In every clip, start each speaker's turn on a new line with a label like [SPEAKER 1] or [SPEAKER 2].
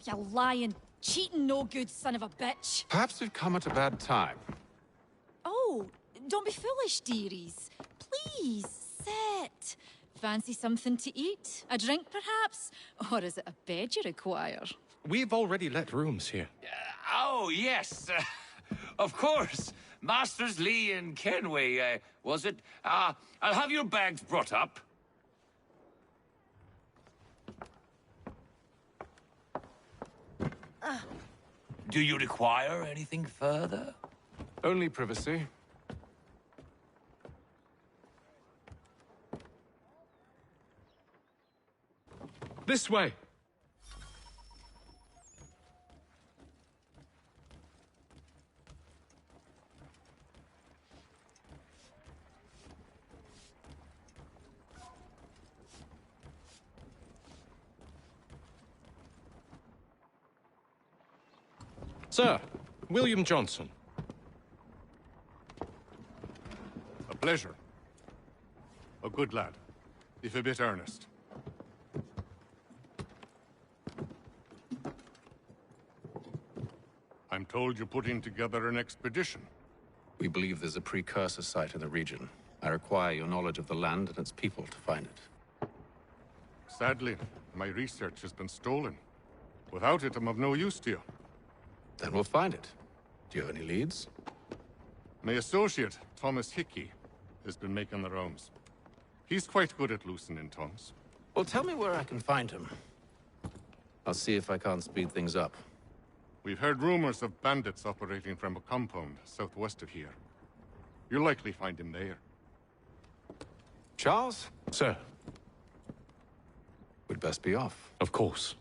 [SPEAKER 1] You lying, cheating, no good son of a bitch.
[SPEAKER 2] Perhaps we've come at a bad time.
[SPEAKER 1] Oh, don't be foolish, dearies. Please, sit. Fancy something to eat? A drink, perhaps? Or is it a bed you require?
[SPEAKER 3] We've already let rooms here.
[SPEAKER 4] Oh, yes. Of course. Masters Lee and Kenway, was it? I'll have your bags brought up. Do you require anything further?
[SPEAKER 2] Only privacy.
[SPEAKER 3] This way! Sir, William Johnson.
[SPEAKER 5] A pleasure. A good lad, if a bit earnest. I'm told you're putting together an expedition.
[SPEAKER 2] We believe there's a precursor site in the region. I require your knowledge of the land and its people to find it.
[SPEAKER 5] Sadly, my research has been stolen. Without it, I'm of no use to you.
[SPEAKER 2] Then we'll find it. Do you have any leads?
[SPEAKER 5] My associate, Thomas Hickey, has been making the rounds. He's quite good at loosening tongues.
[SPEAKER 2] Well, tell me where I can find him. I'll see if I can't speed things up.
[SPEAKER 5] We've heard rumors of bandits operating from a compound southwest of here. You'll likely find him there.
[SPEAKER 2] Charles?
[SPEAKER 3] Sir,
[SPEAKER 2] We'd best be off.
[SPEAKER 3] of course.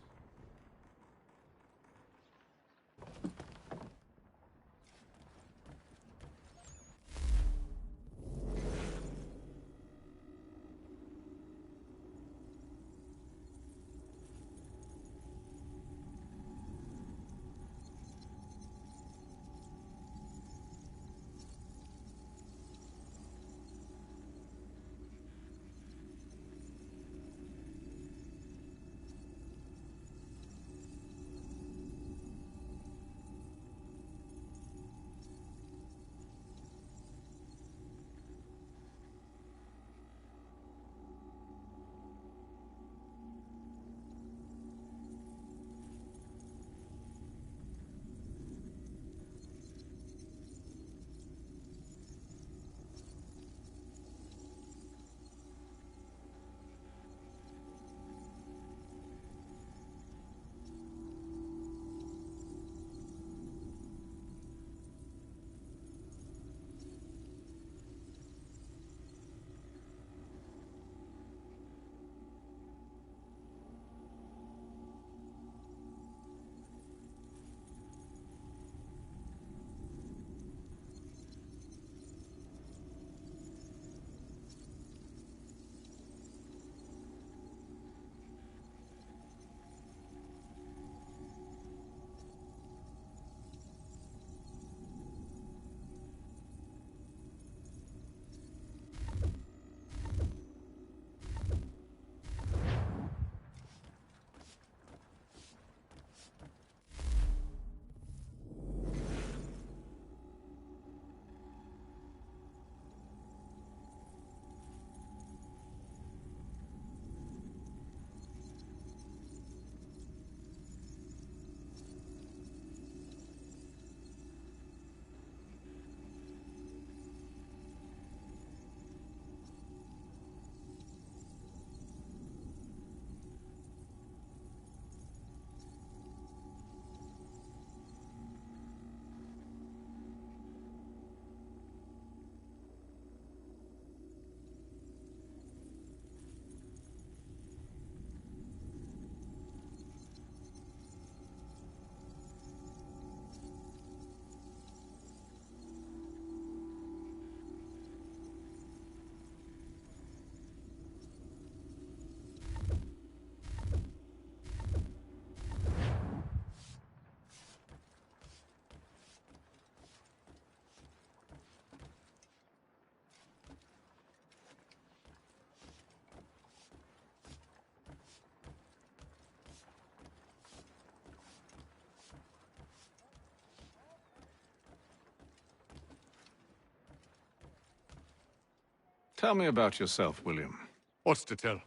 [SPEAKER 2] Tell me about yourself, William.
[SPEAKER 5] What's to tell?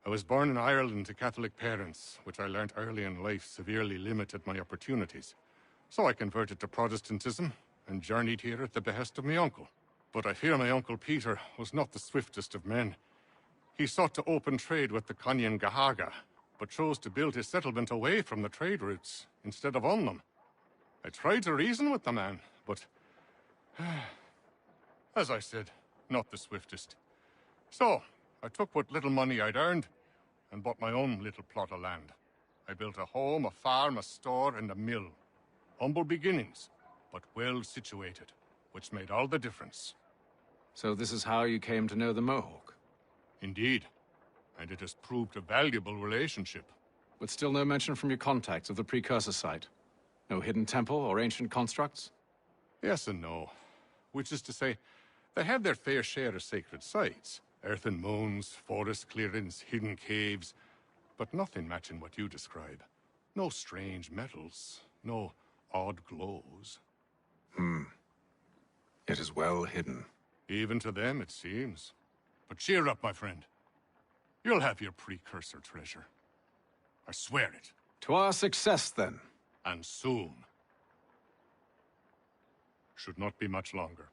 [SPEAKER 5] I was born in Ireland to Catholic parents, which I learnt early in life severely limited my opportunities. So I converted to Protestantism and journeyed here at the behest of my uncle. But I fear my uncle Peter was not the swiftest of men. He sought to open trade with the Conyan Gahaga, but chose to build his settlement away from the trade routes instead of on them. I tried to reason with the man, but as I said, not the swiftest. So, I took what little money I'd earned and bought my own little plot of land. I built a home, a farm, a store, and a mill. Humble beginnings, but well situated, which made all the difference.
[SPEAKER 2] So this is how you came to know the Mohawk?
[SPEAKER 5] Indeed, and it has proved a valuable relationship.
[SPEAKER 2] But still no mention from your contacts of the precursor site? No hidden temple or ancient constructs?
[SPEAKER 5] Yes and no. Which is to say, they have their fair share of sacred sites. Earthen mounds, forest clearings, hidden caves. But nothing matching what you describe. No strange metals, no odd glows.
[SPEAKER 2] It is well hidden.
[SPEAKER 5] Even to them, it seems. But cheer up, my friend. You'll have your precursor treasure. I swear it.
[SPEAKER 2] To our success, then.
[SPEAKER 5] And soon. Should not be much longer.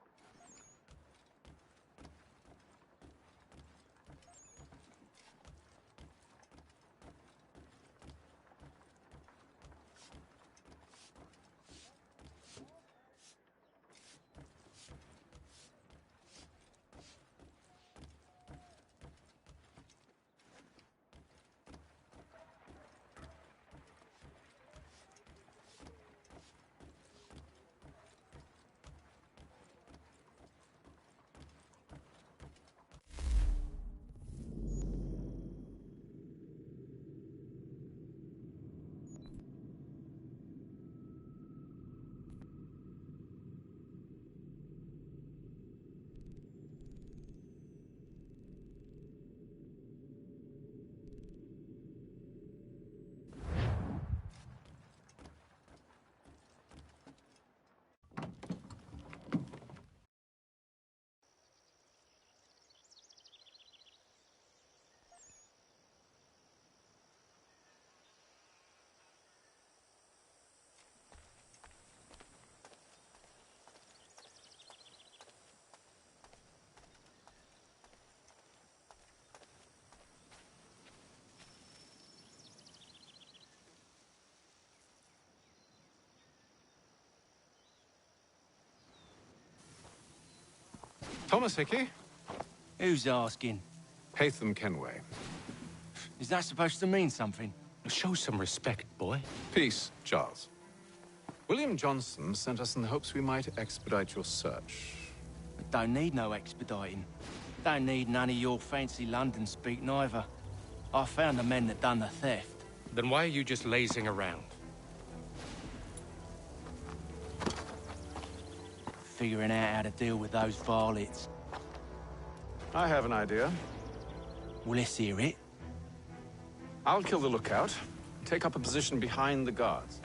[SPEAKER 3] Thomas Hickey?
[SPEAKER 6] Who's asking?
[SPEAKER 2] Haytham Kenway.
[SPEAKER 6] Is that supposed to mean something?
[SPEAKER 3] Show some respect, boy.
[SPEAKER 2] Peace, Charles. William Johnson sent us in the hopes we might expedite your search.
[SPEAKER 6] Don't need no expediting. Don't need none of your fancy London speak neither. I found the men that done the theft.
[SPEAKER 3] Then why are you just lazing around?
[SPEAKER 6] Figuring out how to deal with those varlets.
[SPEAKER 2] I have an idea.
[SPEAKER 6] Well, let's hear it.
[SPEAKER 2] I'll kill the lookout, take up a position behind the guards.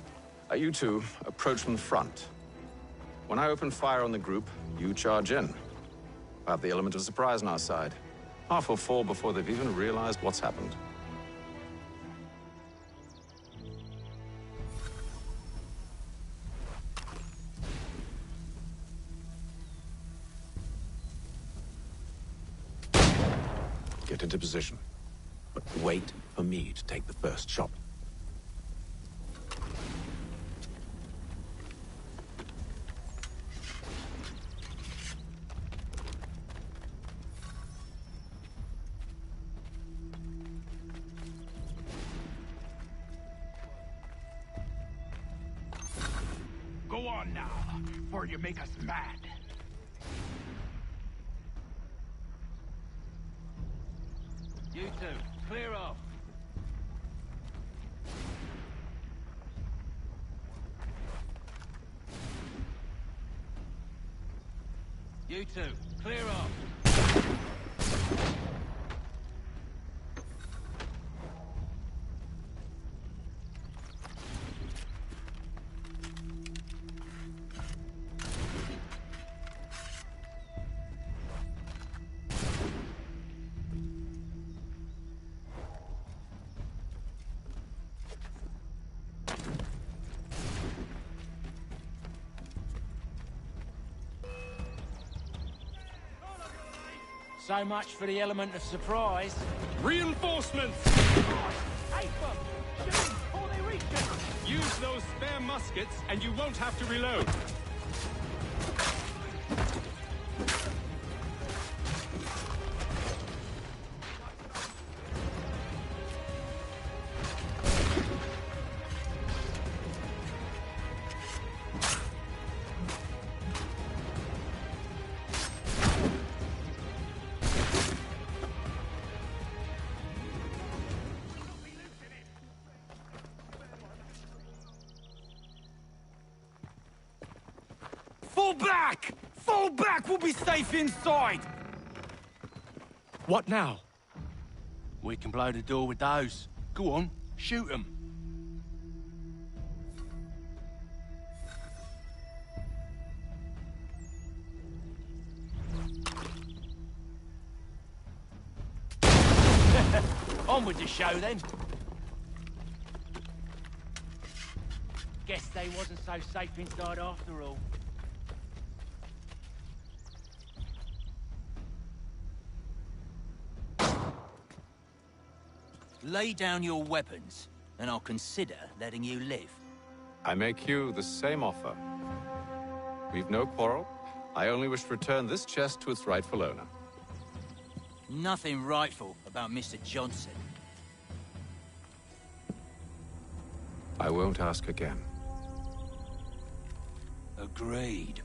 [SPEAKER 2] You two approach from the front. When I open fire on the group, you charge in. I have the element of surprise on our side. Half will fall before they've even realized what's happened. Get into position. But wait for me to take the first shot.
[SPEAKER 7] Go on now, before you make us mad.
[SPEAKER 6] You two, clear off. You two, clear off. So much for the element of surprise.
[SPEAKER 3] Reinforcements!
[SPEAKER 7] Hey, Bum! Shoot them before they reach us!
[SPEAKER 3] Use those spare muskets, and you won't have to reload.
[SPEAKER 6] Fall back! Fall back! We'll be safe inside!
[SPEAKER 3] What now?
[SPEAKER 6] We can blow the door with those. Go on, shoot them. On with the show, then. Guess they wasn't so safe inside after all.
[SPEAKER 8] Lay down your weapons, and I'll consider letting you live.
[SPEAKER 2] I make you the same offer. We've no quarrel. I only wish to return this chest to its rightful owner.
[SPEAKER 8] Nothing rightful about Mr. Johnson.
[SPEAKER 2] I won't ask again.
[SPEAKER 8] Agreed.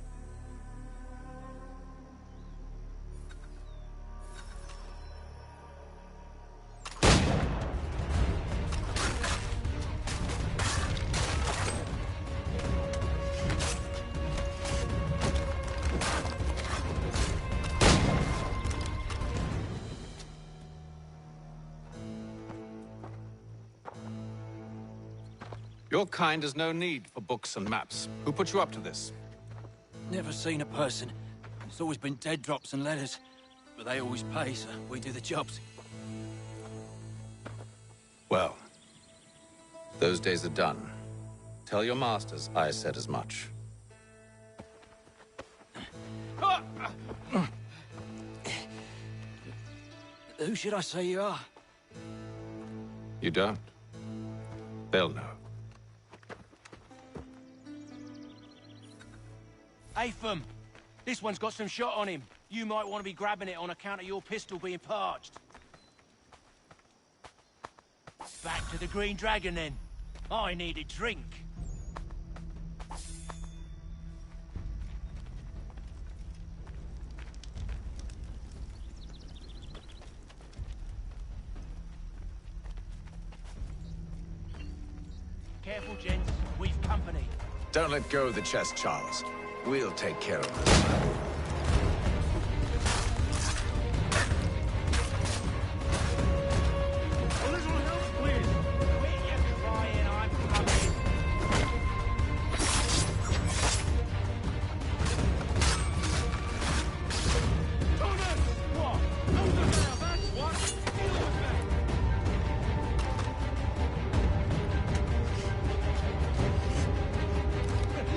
[SPEAKER 2] Your kind has no need for books and maps. Who put you up to this?
[SPEAKER 8] Never seen a person. It's always been dead drops and letters. But they always pay, so we do the jobs.
[SPEAKER 2] Well, those days are done. Tell your masters I said as much.
[SPEAKER 8] Who should I say you are?
[SPEAKER 2] You don't? They'll know.
[SPEAKER 6] Atham, this one's got some shot on him. You might want to be grabbing it on account of your pistol being parched. Back to the Green Dragon, then. I need a drink. Careful, gents. We've company.
[SPEAKER 2] Don't let go of the chest, Charles. We'll take care of this.
[SPEAKER 7] A little help, please!
[SPEAKER 6] Quit your crying, I'm coming.
[SPEAKER 7] Thomas! What? Over there, that's what! Deal with them!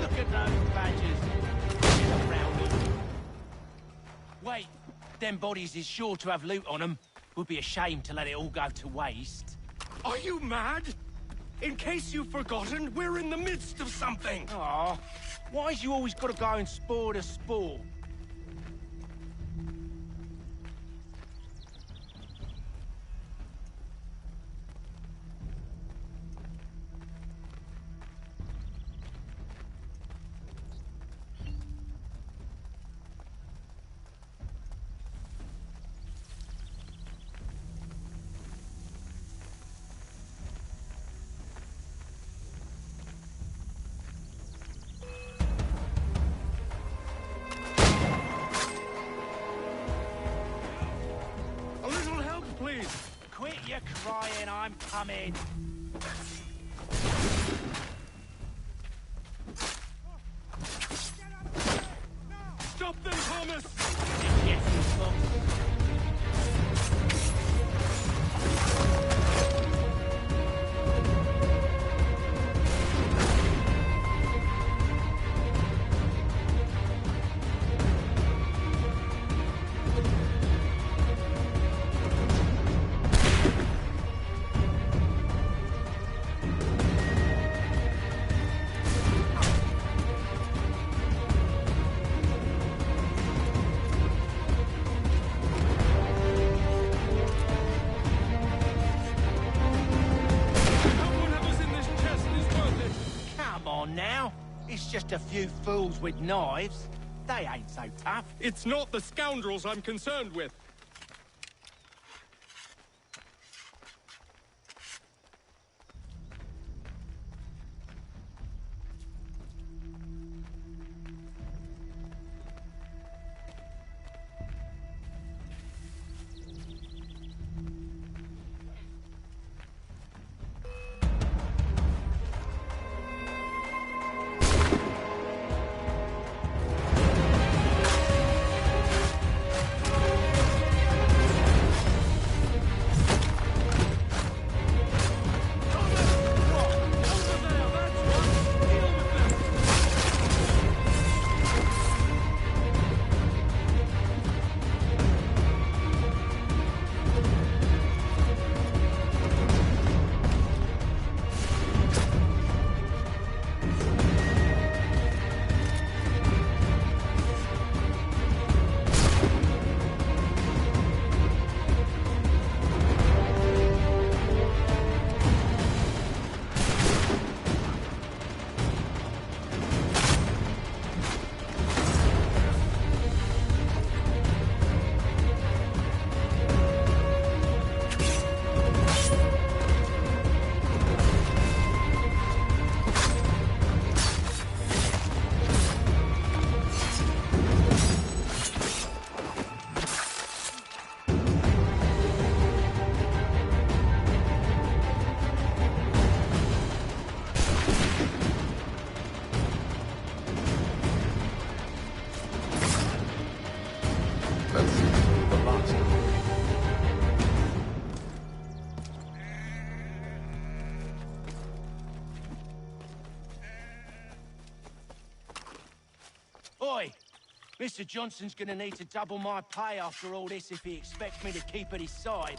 [SPEAKER 6] Look at those badges. Get around them. Wait, them bodies is sure to have loot on them. Would be a shame to let it all go to waste.
[SPEAKER 3] Are you mad? In case you've forgotten, we're in the midst of something.
[SPEAKER 6] Aw, why's you always got to go and spoil the sport?
[SPEAKER 7] A little help, please!
[SPEAKER 6] Quit your crying, I'm coming.
[SPEAKER 7] Stop them, Thomas!
[SPEAKER 6] Yes, you fox. a few fools with knives. They ain't so tough.
[SPEAKER 3] It's not the scoundrels I'm concerned with.
[SPEAKER 6] Oi! Mr. Johnson's gonna need to double my pay after all this if he expects me to keep at his side.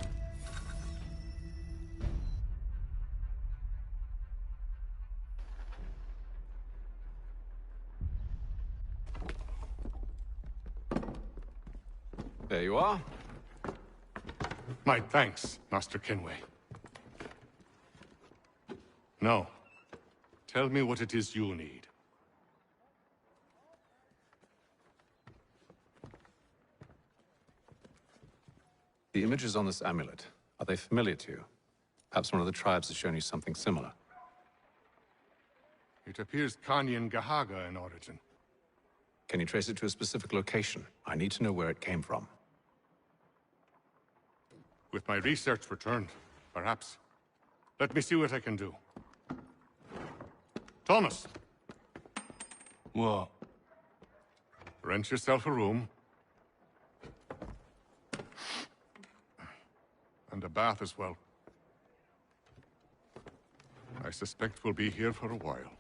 [SPEAKER 2] There you are.
[SPEAKER 5] My thanks, Master Kenway. Now, tell me what it is you need.
[SPEAKER 2] The images on this amulet, are they familiar to you? Perhaps one of the tribes has shown you something similar.
[SPEAKER 5] It appears Kanyan Gahaga in origin.
[SPEAKER 2] Can you trace it to a specific location? I need to know where it came from.
[SPEAKER 5] With my research returned, perhaps. Let me see what I can do. Thomas!
[SPEAKER 6] What?
[SPEAKER 5] Rent yourself a room. And a bath as well. I suspect we'll be here for a while.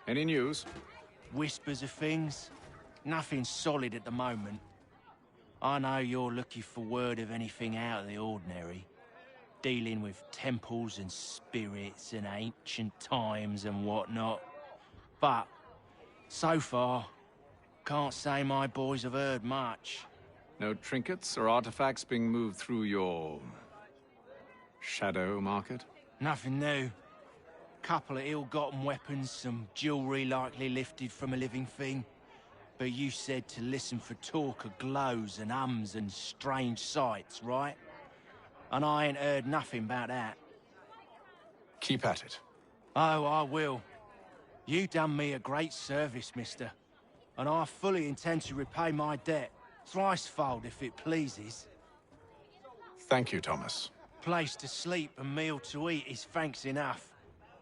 [SPEAKER 2] Any news?
[SPEAKER 6] Whispers of things. Nothing solid at the moment. I know you're looking for word of anything out of the ordinary. Dealing with temples and spirits and ancient times and whatnot. But, so far, can't say my boys have heard much.
[SPEAKER 2] No trinkets or artifacts being moved through your... shadow market?
[SPEAKER 6] Nothing new. Couple of ill-gotten weapons, some jewelry likely lifted from a living thing. But you said to listen for talk of glows and hums and strange sights, right? And I ain't heard nothing about that.
[SPEAKER 2] Keep at it.
[SPEAKER 6] Oh, I will. You done me a great service, mister. And I fully intend to repay my debt. Thricefold, if it pleases.
[SPEAKER 2] Thank you, Thomas.
[SPEAKER 6] Place to sleep and meal to eat is thanks enough.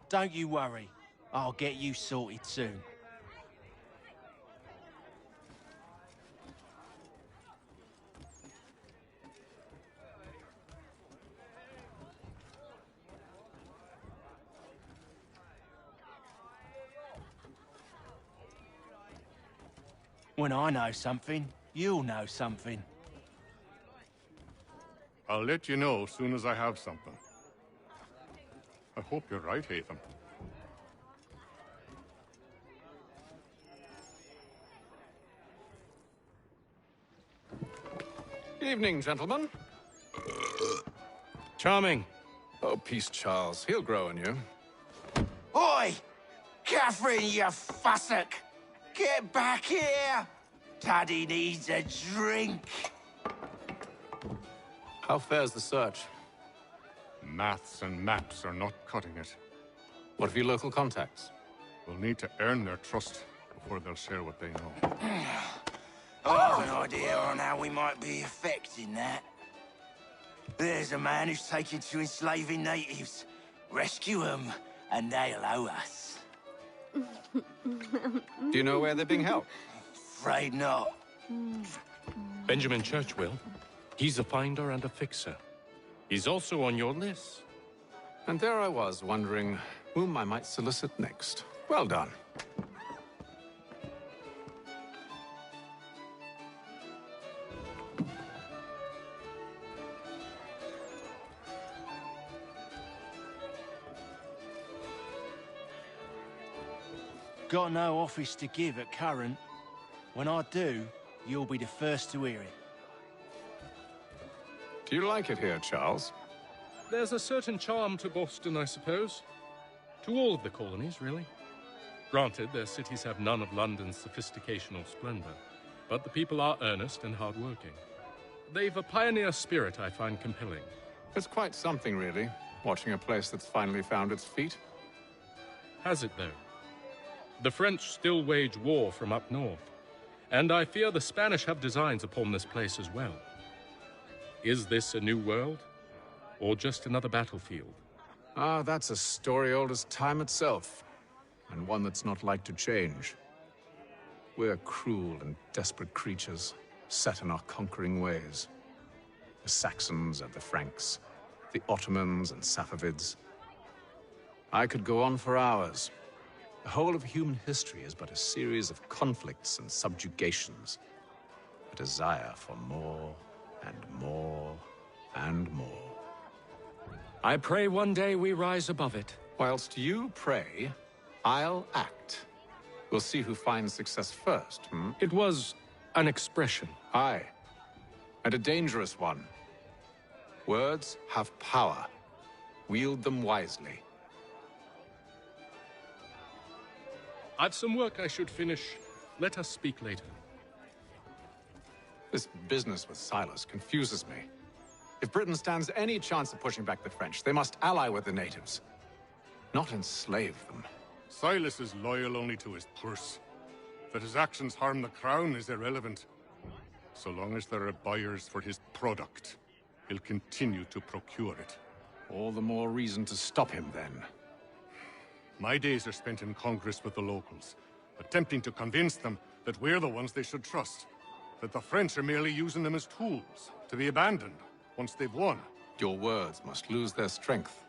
[SPEAKER 6] Don't you worry. I'll get you sorted soon. When I know something, you'll know something.
[SPEAKER 5] I'll let you know as soon as I have something. I hope you're right, Hatham.
[SPEAKER 2] Evening, gentlemen.
[SPEAKER 3] Charming.
[SPEAKER 2] Oh, peace, Charles. He'll grow on you.
[SPEAKER 6] Oi! Catherine, you fussock! Get back here! Taddy needs a drink.
[SPEAKER 2] How fares the search?
[SPEAKER 5] Maths and maps are not cutting it.
[SPEAKER 2] What of your local contacts?
[SPEAKER 5] We'll need to earn their trust before they'll share what they know.
[SPEAKER 6] I've an idea on how we might be affecting that. There's a man who's taken to enslaving natives. Rescue them, and they'll owe us.
[SPEAKER 2] Do you know where they're being held?
[SPEAKER 6] Afraid not.
[SPEAKER 3] Benjamin Churchwill. He's a finder and a fixer. He's also on your list.
[SPEAKER 2] And there I was, wondering whom I might solicit next. Well done.
[SPEAKER 6] Got no office to give at current. When I do, you'll be the first to hear it.
[SPEAKER 2] Do you like it here, Charles?
[SPEAKER 3] There's a certain charm to Boston, I suppose. To all of the colonies, really. Granted, their cities have none of London's sophistication or splendor, but the people are earnest and hardworking. They've a pioneer spirit I find compelling.
[SPEAKER 2] It's quite something, really, watching a place that's finally found its feet.
[SPEAKER 3] Has it, though? The French still wage war from up north, and I fear the Spanish have designs upon this place as well. Is this a new world, or just another battlefield?
[SPEAKER 2] Ah, that's a story old as time itself, and one that's not like to change. We're cruel and desperate creatures, set in our conquering ways. The Saxons and the Franks, the Ottomans and Safavids. I could go on for hours. The whole of human history is but a series of conflicts and subjugations. A desire for more and more and more.
[SPEAKER 3] I pray one day we rise above it.
[SPEAKER 2] Whilst you pray, I'll act. We'll see who finds success first, hmm?
[SPEAKER 3] It was an expression.
[SPEAKER 2] Aye, and a dangerous one. Words have power. Wield them wisely.
[SPEAKER 3] I've some work I should finish. Let us speak later.
[SPEAKER 2] This business with Silas confuses me. If Britain stands any chance of pushing back the French, they must ally with the natives, not enslave them.
[SPEAKER 5] Silas is loyal only to his purse. That his actions harm the crown is irrelevant. So long as there are buyers for his product, he'll continue to procure it.
[SPEAKER 2] All the more reason to stop him, then.
[SPEAKER 5] My days are spent in Congress with the locals, attempting to convince them that we're the ones they should trust. That the French are merely using them as tools, to be abandoned once they've won.
[SPEAKER 2] Your words must lose their strength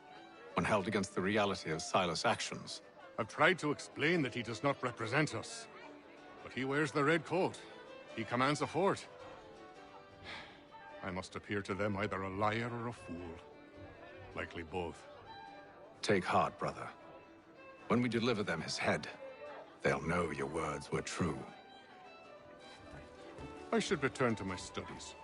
[SPEAKER 2] when held against the reality of Silas' actions.
[SPEAKER 5] I've tried to explain that he does not represent us. But he wears the red coat. He commands a fort. I must appear to them either a liar or a fool. Likely both.
[SPEAKER 2] Take heart, brother. When we deliver them his head, they'll know your words were true.
[SPEAKER 5] I should return to my studies.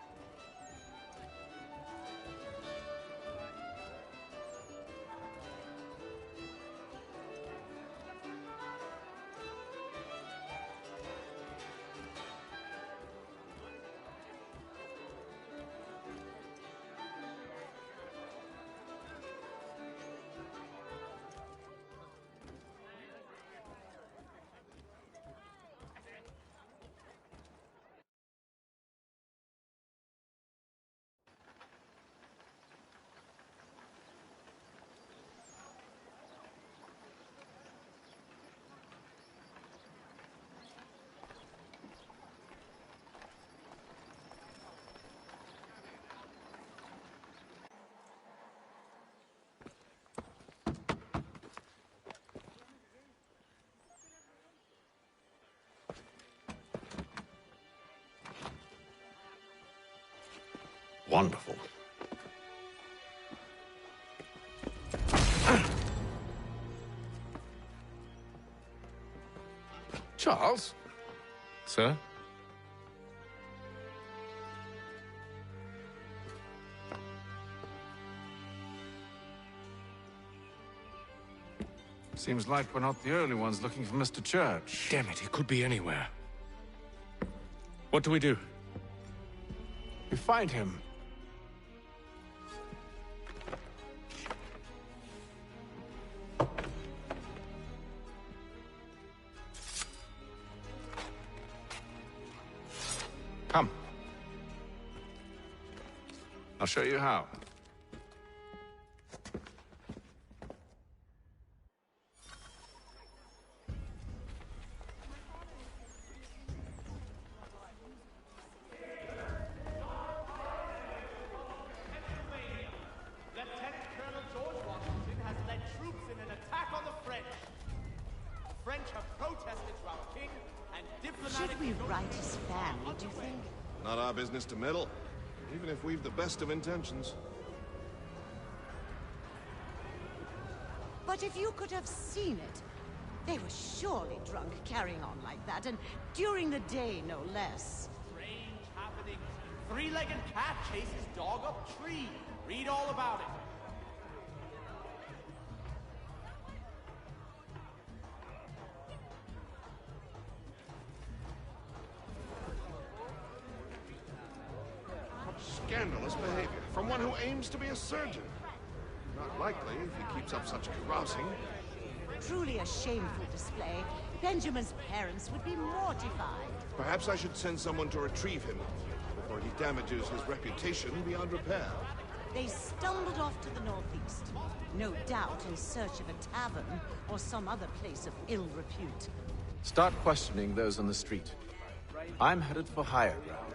[SPEAKER 2] Wonderful. Charles?
[SPEAKER 3] Sir?
[SPEAKER 2] Seems like we're not the only ones looking for Mr. Church.
[SPEAKER 3] Damn it, he could be anywhere. What do we do?
[SPEAKER 2] We find him. Come. I'll show you how.
[SPEAKER 9] Lieutenant Colonel George Washington has led troops in an attack on the French. The French have protested to our king and diplomatic...
[SPEAKER 10] Should we write his family, do you think?
[SPEAKER 11] Not our business to meddle, even if we've the best of intentions.
[SPEAKER 10] But if you could have seen it, they were surely drunk carrying on like that, and during the day, no less.
[SPEAKER 9] Strange happenings. Three-legged cat chases dog up tree. Read all about it.
[SPEAKER 11] Scandalous behavior from one who aims to be a surgeon. Not likely if he keeps up such carousing.
[SPEAKER 10] Truly a shameful display. Benjamin's parents would be mortified.
[SPEAKER 11] Perhaps I should send someone to retrieve him before he damages his reputation beyond repair.
[SPEAKER 10] They stumbled off to the northeast, no doubt in search of a tavern or some other place of ill repute.
[SPEAKER 2] Start questioning those on the street. I'm headed for higher ground.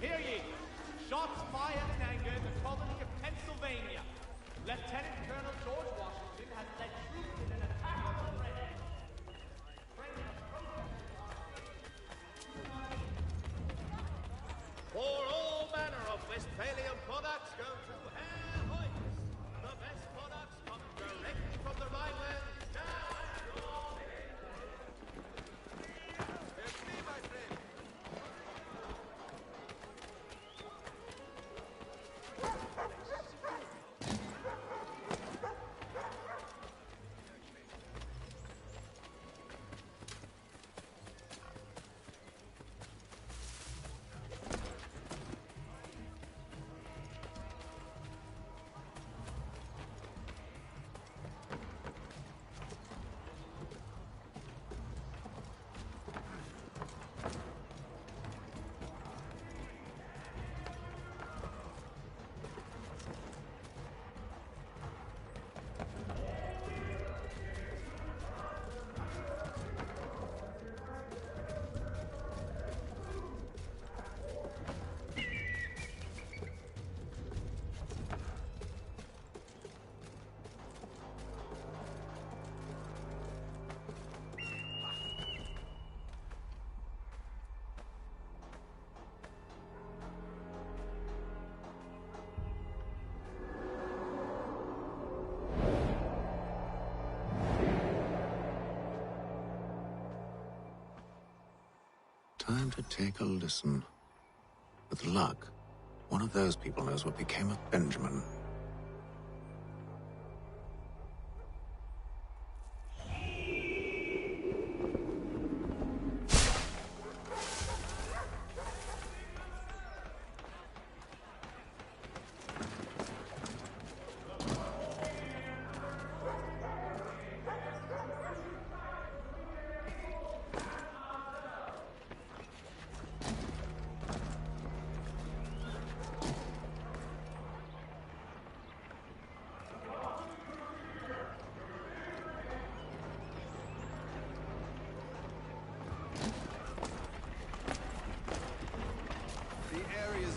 [SPEAKER 9] Hear ye! Shots fired in anger in the colony of Pennsylvania. Lieutenant Colonel George Washington has led troops in an attack on the French. For all manner of Westphalian products go to Herr Hoyts. The best products come directly from the Rhineland. Now at your It's me, my friend.
[SPEAKER 2] Time to take a listen. With luck, one of those people knows what became of Benjamin.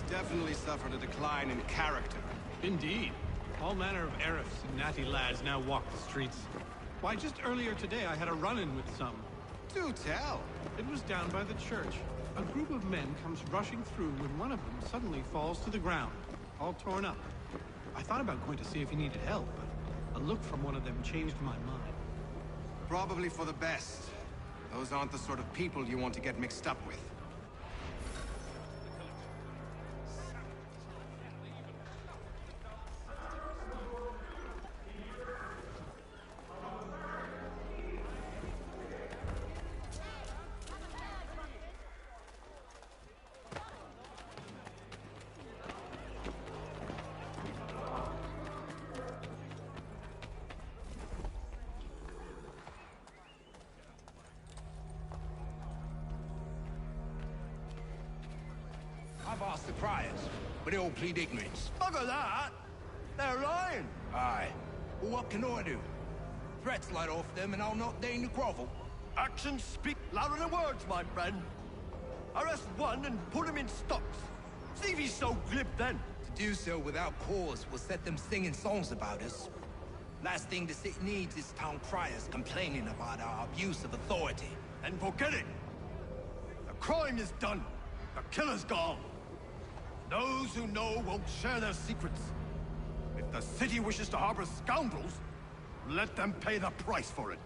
[SPEAKER 12] Definitely suffered a decline in character.
[SPEAKER 13] Indeed. All manner of Arifs and natty lads now walk the streets. Why, just earlier today I had a run-in with some.
[SPEAKER 12] Do tell.
[SPEAKER 13] It was down by the church. A group of men comes rushing through when one of them suddenly falls to the ground, all torn up. I thought about going to see if he needed help, but a look from one of them changed my mind.
[SPEAKER 12] Probably for the best. Those aren't the sort of people you want to get mixed up with.
[SPEAKER 14] I've asked the criers, but they all plead ignorance.
[SPEAKER 7] Bugger that! They're lying!
[SPEAKER 14] Aye. Well, what can I do? Threats light off them and I'll not deign to grovel.
[SPEAKER 7] Actions speak louder than words, my friend. Arrest one and put him in stocks. See if he's so glib then.
[SPEAKER 14] To do so without cause will set them singing songs about us. Last thing the city needs is town criers complaining about our abuse of authority.
[SPEAKER 7] And forget it! The crime is done. The killer's gone. Those who know won't share their secrets. If the city wishes to harbor scoundrels, let them pay the price for it.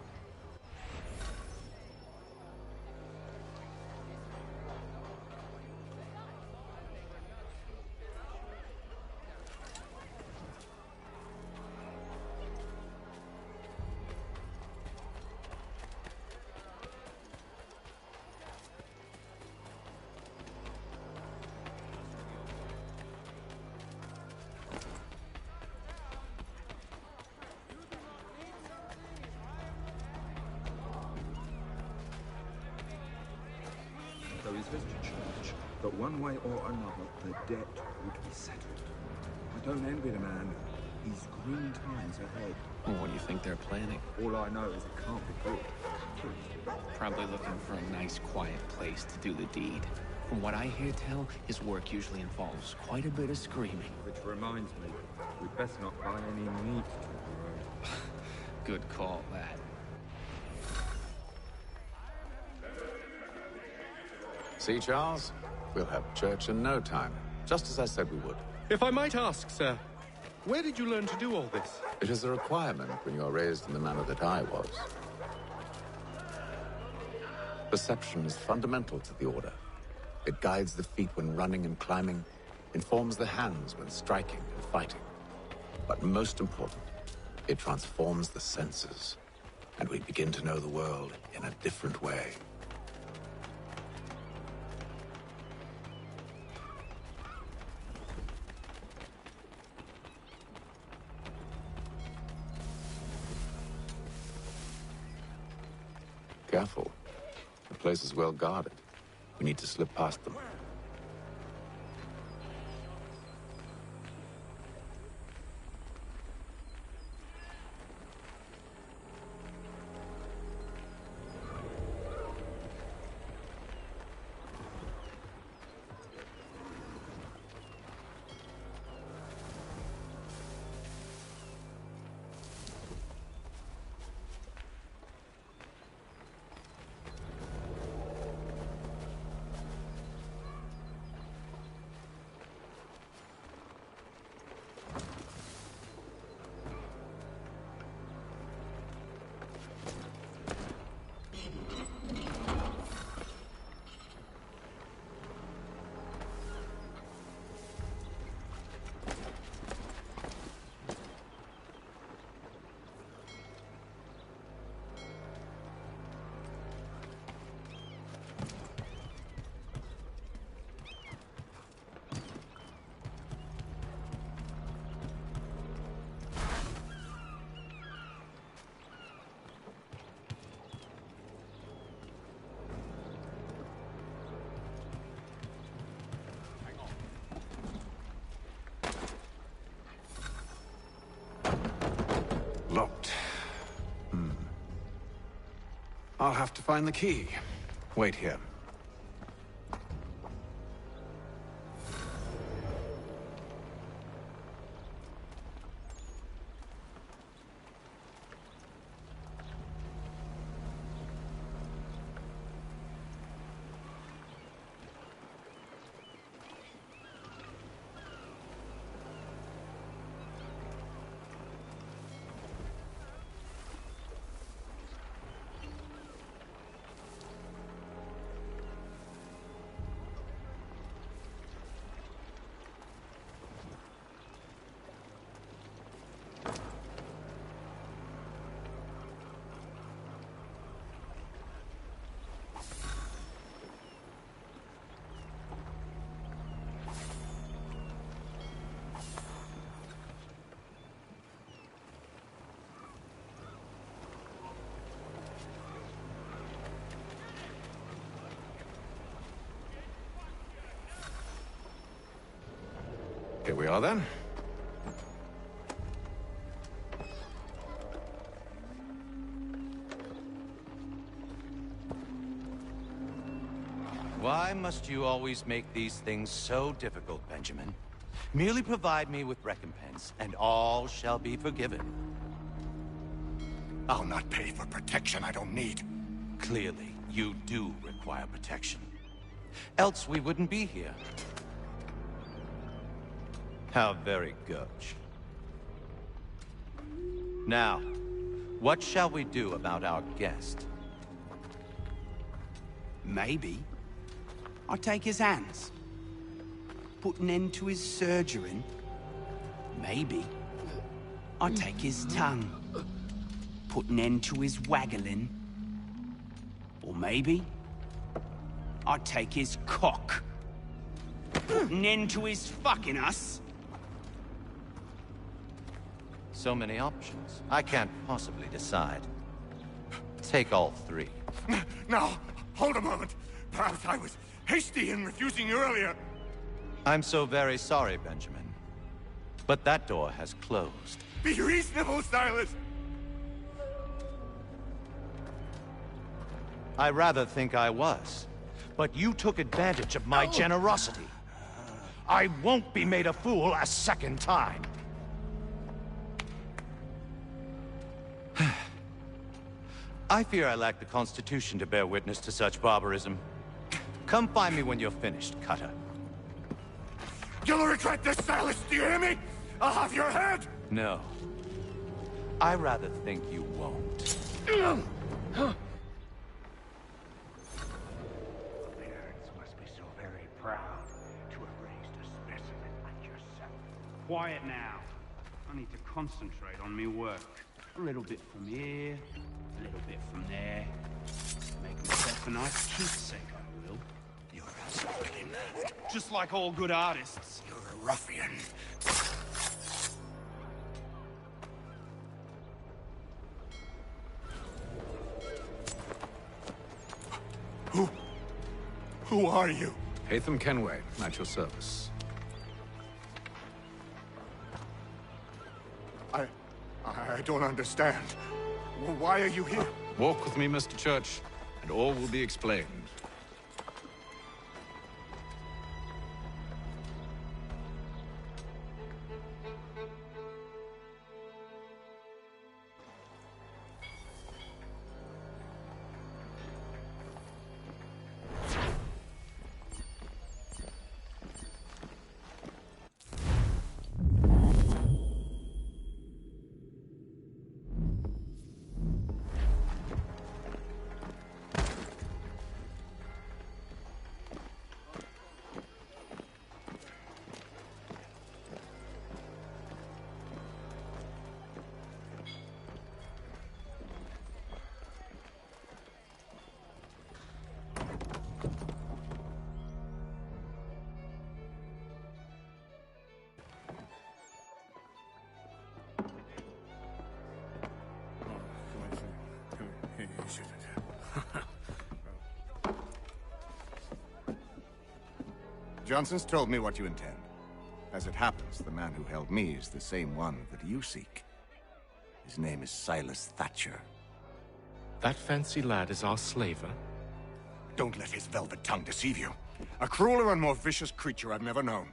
[SPEAKER 15] There is this church, but one way or another, the debt would be settled. I don't envy the man. He's grim times ahead.
[SPEAKER 2] Well, what do you think they're planning?
[SPEAKER 15] All I know is it can't be good.
[SPEAKER 16] Probably looking for a nice, quiet place to do the deed. From what I hear tell, his work usually involves quite a bit of screaming.
[SPEAKER 15] Which reminds me, we'd best not buy any meat to the road.
[SPEAKER 16] Good call, that.
[SPEAKER 2] See, Charles? We'll have church in no time, just as I said we would.
[SPEAKER 3] If I might ask, sir, where did you learn to do all this?
[SPEAKER 2] It is a requirement when you are raised in the manner that I was. Perception is fundamental to the Order. It guides the feet when running and climbing, informs the hands when striking and fighting. But most important, it transforms the senses, and we begin to know the world in a different way. Careful. The place is well guarded. We need to slip past them. Locked. I'll have to find the key. Wait here. Here we are then.
[SPEAKER 17] Why must you always make these things so difficult, Benjamin? Merely provide me with recompense, and all shall be forgiven.
[SPEAKER 7] I'll not pay for protection I don't need.
[SPEAKER 17] Clearly, you do require protection. Else we wouldn't be here. How very gauche. Now, what shall we do about our guest?
[SPEAKER 18] Maybe I'll take his hands. Put an end to his surgering. Maybe I'll take his tongue. Put an end to his waggling. Or maybe I'll take his cock. Put an end to his fucking us.
[SPEAKER 17] So many options. I can't possibly decide. Take all three.
[SPEAKER 7] Now, hold a moment. Perhaps I was hasty in refusing you earlier.
[SPEAKER 17] I'm so very sorry, Benjamin. But that door has closed.
[SPEAKER 7] Be reasonable, Silas!
[SPEAKER 17] I rather think I was. But you took advantage of my generosity. I won't be made a fool a second time. I fear I lack the constitution to bear witness to such barbarism. Come find me when you're finished, Cutter.
[SPEAKER 7] You'll regret this, Silas, do you hear me? I'll have your head!
[SPEAKER 17] No. I rather think you won't.
[SPEAKER 18] Parents
[SPEAKER 19] must be so very proud to have raised a specimen like yourself. Quiet now. I need to concentrate on me work. A little bit from here, a little bit from there. Make myself a nice keepsake, I will.
[SPEAKER 7] You're absolutely mad.
[SPEAKER 19] Just like all good artists.
[SPEAKER 7] You're a ruffian. Who are you?
[SPEAKER 2] Hatham Kenway, at your service.
[SPEAKER 7] I don't understand. Why are you here?
[SPEAKER 2] Walk with me, Mr. Church, and all will be explained.
[SPEAKER 12] Johnson's told me what you intend. As it happens, the man who held me is the same one that you seek. His name is Silas Thatcher.
[SPEAKER 3] That fancy lad is our slaver?
[SPEAKER 7] Don't let his velvet tongue deceive you. A crueler and more vicious creature I've never known.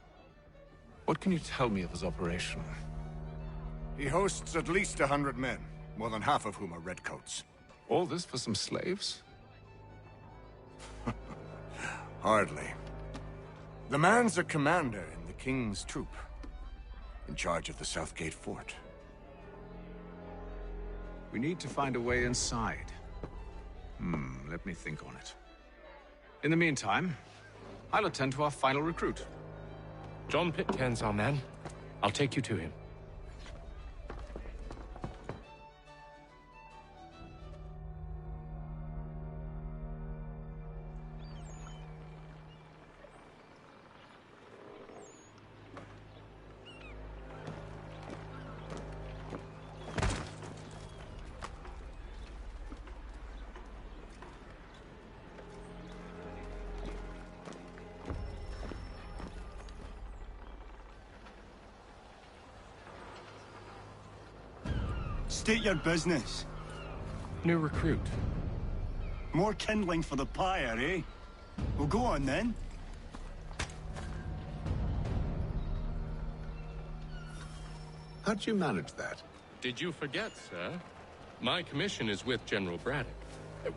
[SPEAKER 2] What can you tell me of his operation?
[SPEAKER 7] He hosts at least 100 men, more than half of whom are redcoats.
[SPEAKER 2] All this for some slaves?
[SPEAKER 7] Hardly. The man's a commander in the King's troop, in charge of the Southgate Fort.
[SPEAKER 2] We need to find a way inside. Let me think on it. In the meantime, I'll attend to our final recruit.
[SPEAKER 3] John Pitcairn's our man. I'll take you to him.
[SPEAKER 7] State your business.
[SPEAKER 3] New recruit.
[SPEAKER 7] More kindling for the pyre, eh? Well, go on then.
[SPEAKER 2] How'd you manage that?
[SPEAKER 3] Did you forget, sir? My commission is with General Braddock.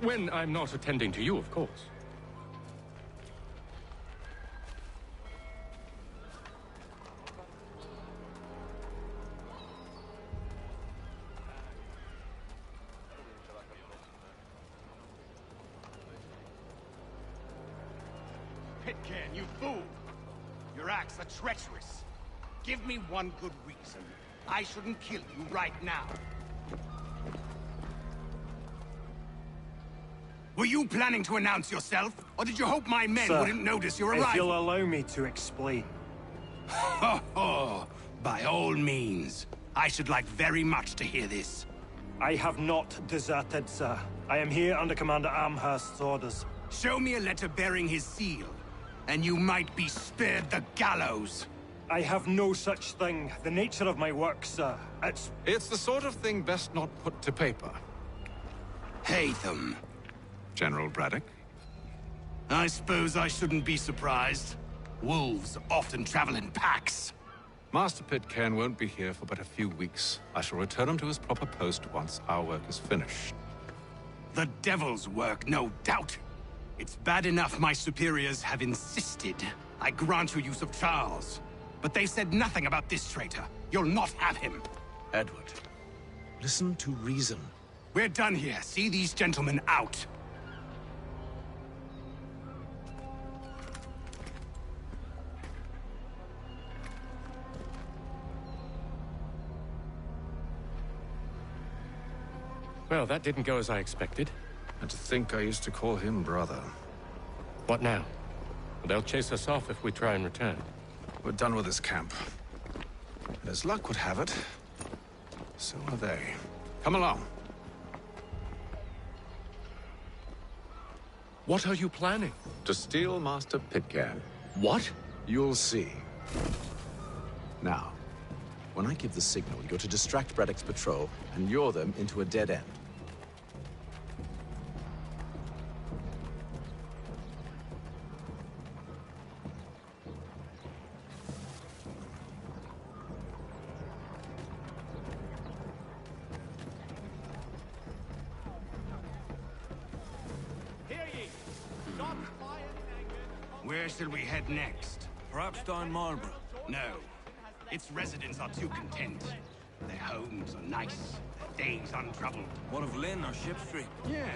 [SPEAKER 3] When I'm not attending to you, of course.
[SPEAKER 20] Pitcairn, you fool! Your acts are treacherous. Give me one good reason I shouldn't kill you right now. Were you planning to announce yourself, or did you hope my men
[SPEAKER 21] Sir,
[SPEAKER 20] wouldn't notice your arrival?
[SPEAKER 21] if you'll allow me to explain.
[SPEAKER 20] Ho ho! By all means. I should like very much to hear this.
[SPEAKER 21] I have not deserted, sir. I am here under Commander Amherst's orders.
[SPEAKER 20] Show me a letter bearing his seal, and you might be spared the gallows.
[SPEAKER 21] I have no such thing. The nature of my work, sir,
[SPEAKER 2] It's the sort of thing best not put to paper.
[SPEAKER 20] Hatham.
[SPEAKER 2] General Braddock?
[SPEAKER 20] I suppose I shouldn't be surprised. Wolves often travel in packs.
[SPEAKER 2] Master Pitcairn won't be here for but a few weeks. I shall return him to his proper post once our work is finished.
[SPEAKER 20] The devil's work, no doubt. It's bad enough my superiors have insisted I grant you use of Charles. But they said nothing about this traitor. You'll not have him.
[SPEAKER 2] Edward, listen to reason.
[SPEAKER 20] We're done here. See these gentlemen out.
[SPEAKER 3] Well, that didn't go as I expected.
[SPEAKER 2] And to think I used to call him brother.
[SPEAKER 3] What now? They'll chase us off if we try and return.
[SPEAKER 2] We're done with this camp. And as luck would have it, so are they. Come along.
[SPEAKER 3] What are you planning?
[SPEAKER 2] To steal Master Pitcairn.
[SPEAKER 3] What?
[SPEAKER 2] You'll see. Now, when I give the signal, you're to distract Braddock's patrol and lure them into a dead end.
[SPEAKER 20] Where shall we head next?
[SPEAKER 8] Perhaps down Marlborough.
[SPEAKER 20] No. Its residents are too content. Their homes are nice, their days untroubled.
[SPEAKER 8] What of Lynn or Ship Street?
[SPEAKER 20] Yes.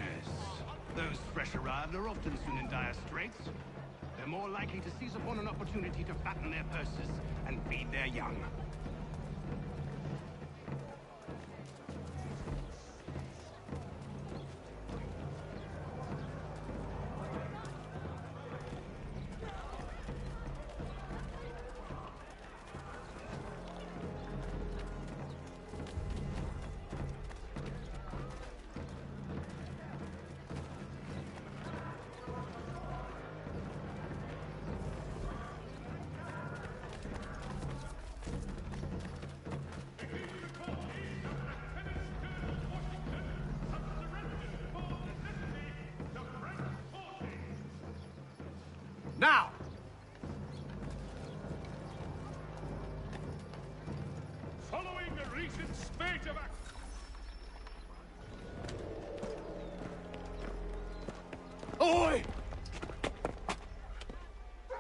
[SPEAKER 20] Those fresh arrived are often soon in dire straits. They're more likely to seize upon an opportunity to fatten their purses and feed their young. Now!
[SPEAKER 3] Following the recent spate of
[SPEAKER 21] Oi!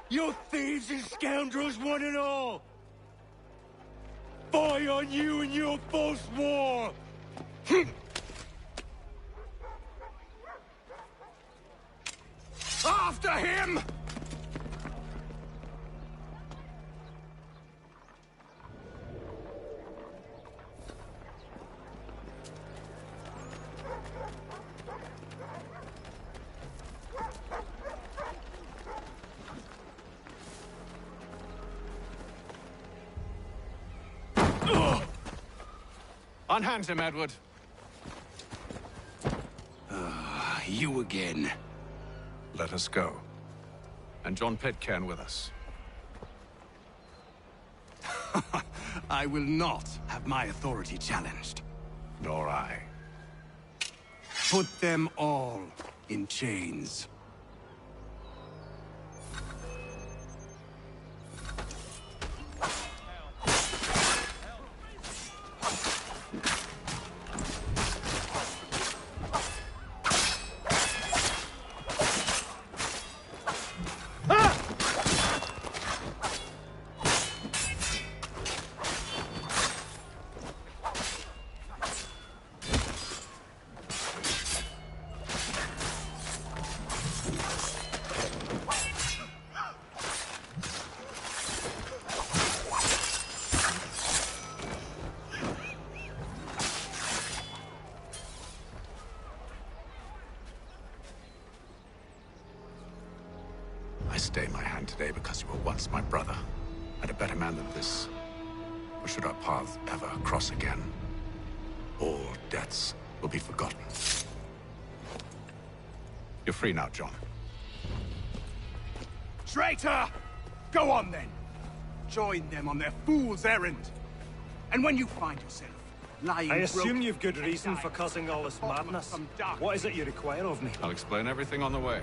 [SPEAKER 21] You thieves and scoundrels, one and all! Fie on you and your false war!
[SPEAKER 20] After him!
[SPEAKER 2] Unhand him, Edward.
[SPEAKER 20] You again.
[SPEAKER 2] Let us go. And John Pitcairn with us.
[SPEAKER 20] I will not have my authority challenged. Nor I. Put them all in chains.
[SPEAKER 2] I stay my hand today because you were once my brother, and a better man than this. Or should our paths ever cross again, all debts will be forgotten. You're free now, John.
[SPEAKER 20] Traitor! Go on then! Join them on their fool's errand. And when you find yourself lying
[SPEAKER 21] I assume
[SPEAKER 20] broken
[SPEAKER 21] you've good reason for causing all this madness. What is it you require of me?
[SPEAKER 2] I'll explain everything on the way.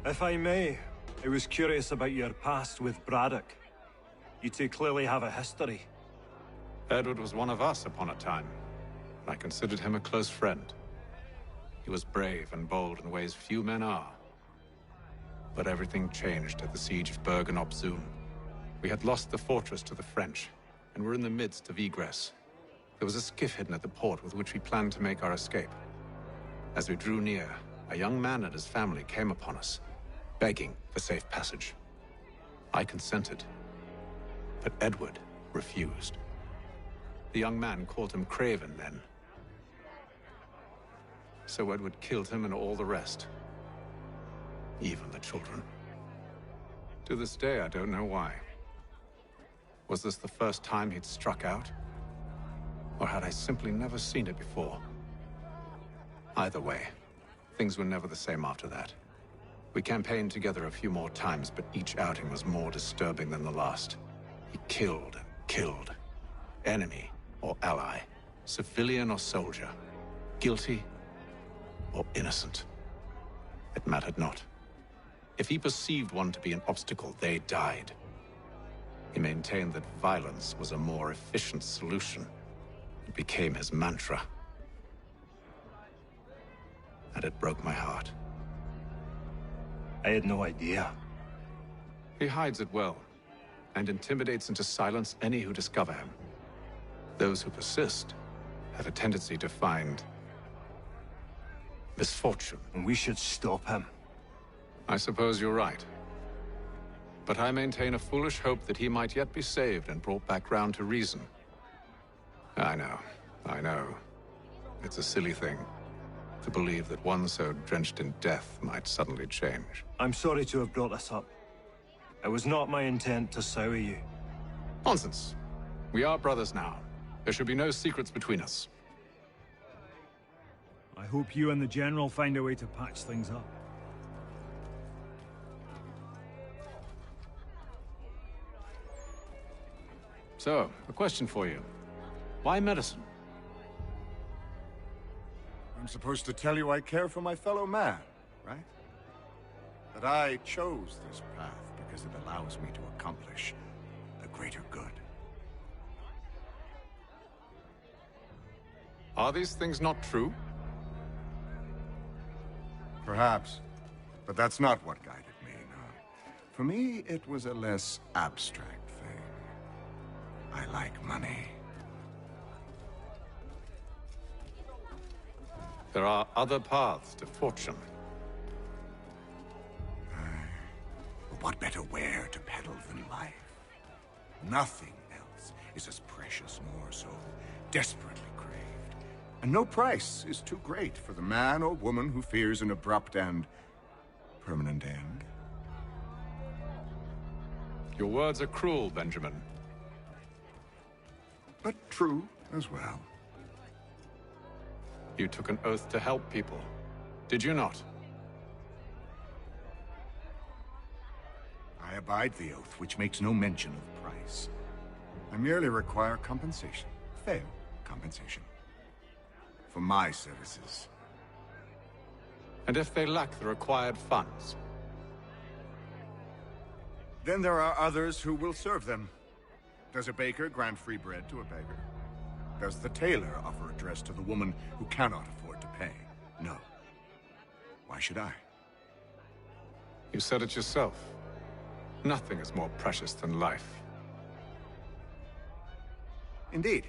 [SPEAKER 21] If I may, I was curious about your past with Braddock. You two clearly have a history.
[SPEAKER 2] Edward was one of us upon a time. I considered him a close friend. He was brave and bold in ways few men are. But everything changed at the siege of Bergen-op-Zoom. We had lost the fortress to the French, and were in the midst of egress. There was a skiff hidden at the port with which we planned to make our escape. As we drew near, a young man and his family came upon us, begging for safe passage. I consented, but Edward refused. The young man called him Craven then. So Edward killed him and all the rest. Even the children. To this day, I don't know why. Was this the first time he'd struck out? Or had I simply never seen it before? Either way, things were never the same after that. We campaigned together a few more times, but each outing was more disturbing than the last. He killed and killed. Enemy or ally, civilian or soldier, guilty or innocent. It mattered not. If he perceived one to be an obstacle, they died. He maintained that violence was a more efficient solution. It became his mantra. And it broke my heart.
[SPEAKER 21] I had no idea.
[SPEAKER 2] He hides it well, and intimidates into silence any who discover him. Those who persist have a tendency to find misfortune.
[SPEAKER 21] And we should stop him.
[SPEAKER 2] I suppose you're right. But I maintain a foolish hope that he might yet be saved and brought back round to reason. I know. It's a silly thing to believe that one so drenched in death might suddenly change.
[SPEAKER 21] I'm sorry to have brought this up. It was not my intent to sour you.
[SPEAKER 2] Nonsense. We are brothers now. There should be no secrets between us.
[SPEAKER 21] I hope you and the General find a way to patch things up.
[SPEAKER 2] So, a question for you. Why medicine?
[SPEAKER 12] I'm supposed to tell you I care for my fellow man, right? That I chose this path because it allows me to accomplish the greater good.
[SPEAKER 2] Are these things not true?
[SPEAKER 12] Perhaps. But that's not what guided me, no. For me, it was a less abstract thing. I like money.
[SPEAKER 2] There are other paths to fortune.
[SPEAKER 12] But what better ware to peddle than life? Nothing else is as precious nor so desperately craved. And no price is too great for the man or woman who fears an abrupt and permanent end.
[SPEAKER 2] Your words are cruel, Benjamin.
[SPEAKER 12] But true as well.
[SPEAKER 2] You took an oath to help people, did you not?
[SPEAKER 12] I abide the oath, which makes no mention of price. I merely require compensation. Fair compensation. For my services.
[SPEAKER 2] And if they lack the required funds?
[SPEAKER 12] Then there are others who will serve them. Does a baker grant free bread to a beggar? Does the tailor offer a dress to the woman who cannot afford to pay? No. Why should I?
[SPEAKER 2] You said it yourself. Nothing is more precious than life.
[SPEAKER 12] Indeed.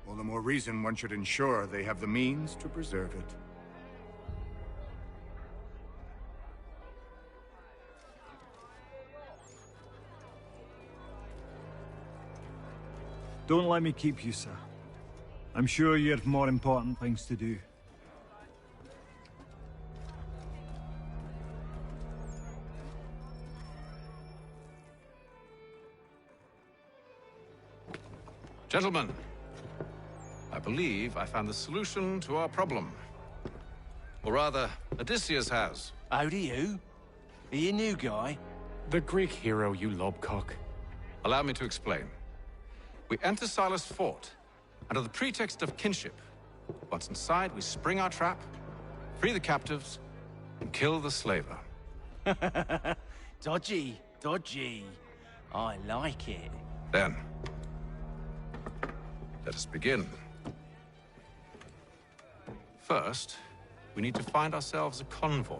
[SPEAKER 12] All the more reason one should ensure they have the means to preserve it.
[SPEAKER 21] Don't let me keep you, sir. I'm sure you have more important things to do.
[SPEAKER 2] Gentlemen, I believe I found the solution to our problem. Or rather, Odysseus has.
[SPEAKER 6] Oh, do you? Are you a new guy?
[SPEAKER 3] The Greek hero, you lobcock.
[SPEAKER 2] Allow me to explain. We enter Silas' fort, under the pretext of kinship. Once inside, we spring our trap, free the captives, and kill the slaver.
[SPEAKER 6] Dodgy, dodgy. I like it.
[SPEAKER 2] Then, let us begin. First, we need to find ourselves a convoy.